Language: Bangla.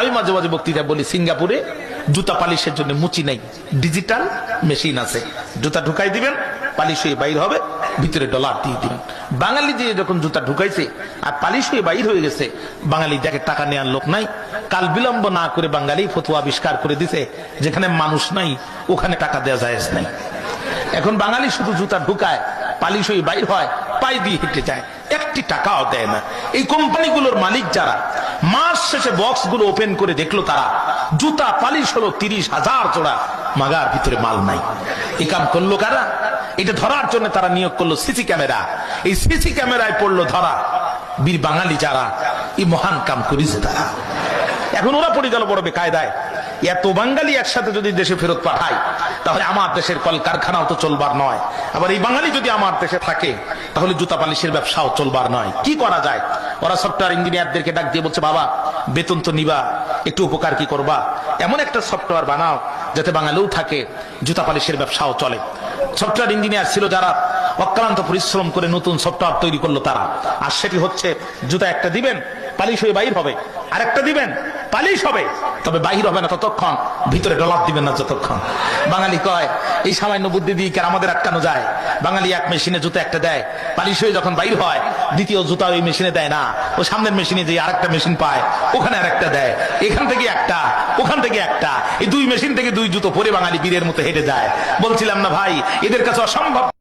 আমি মাঝে মাঝে বক্তৃতায় বলি, সিঙ্গাপুরে জুতা পালিশের জন্য মুচি নাই, ডিজিটাল মেশিন আছে। জুতা ঢুকাই দিবেন, পালিশ হয়ে বাইর হবে, ভিতরে ডলার দিয়ে দিবেন। বাঙালি দিয়ে যখন জুতা ঢুকাইছে আর পালিশ হয়ে বাইর হয়ে গেছে, বাঙালি দেখে টাকা নেওয়ার লোক নাই, কাল বিলম্ব না করে বাঙালি ফতোয়া আবিষ্কার করে দিছে, যেখানে মানুষ নাই ওখানে টাকা দেওয়া যায় নাই। এখন বাঙালি শুধু জুতা ঢুকায়, পালিশ হয়ে বাইর হয়, পায়ে দিয়ে হেঁটে যায়, একটি টাকাও দেয় না। এই কোম্পানিগুলোর মালিক যারা, মাস শেষে বক্স গুলো ওপেন করে দেখলো তারা জুতা পালিশ হলো 30,000 জোড়া, মাগার ভিতরে মাল নাই। এই কাম করলো কারা? এটা ধরার জন্য তারা নিয়োগ করলো সিসি ক্যামেরা। এই সিসি ক্যামেরায় পড়লো ধরা বীর বাঙালি যারা এই মহান কাম করেছে তারা। এখন ওরা পড়ে গেল বড় বেকায়দায়। এত বাঙালি একসাথে যদি দেশে ফেরত পাঠায়, তাহলে আমার দেশের কলকারখানাও তো চলবার নয়। আবার এই বাঙালি যদি আমার দেশে থাকে, তাহলে জুতা পালিশের ব্যবসাও চলবার নয়। কি করা যায়? ওরা সফটওয়্যার ইঞ্জিনিয়ারদেরকে ডাক দিয়ে বলছে, বাবা বেতন তো নিবা, একটু উপকার কি করবা, এমন একটা সফটওয়্যার বানাও যাতে বাঙালিও থাকে, জুতা পালিশের ব্যবসাও চলে। সফটওয়্যার ইঞ্জিনিয়ার ছিল যারা, অক্লান্ত পরিশ্রম করে নতুন সফটওয়্যার তৈরি করলো তারা। আর সেটি হচ্ছে, জুতা একটা দিবেন, পালিশ হয়ে বাইর হবে, আর একটা দিবেন, পালিশ হবে, তবে বাহির হবে না ততক্ষণ, ভিতরে ডলার দিবেন না যতক্ষণ। বাঙালি কয়, এই সামান্য বুদ্ধি দিয়ে কি আমাদের আটকানো যায়? বাঙালি এক মেশিনে জুতা একটা দেয়, পালিশ হয়ে যখন বাইর হয়, দ্বিতীয় জুতা ওই মেশিনে দেয় না, ও সামনের মেশিনে যে আরেকটা মেশিন পায়, ওখানে আরেকটা দেয়, এখান থেকে একটা, ওখান থেকে একটা, এই দুই মেশিন থেকে দুই জুতো পরে বাঙালি বীরের মতো হেঁটে যায়। বলছিলাম না ভাই, এদের কাছে অসম্ভব।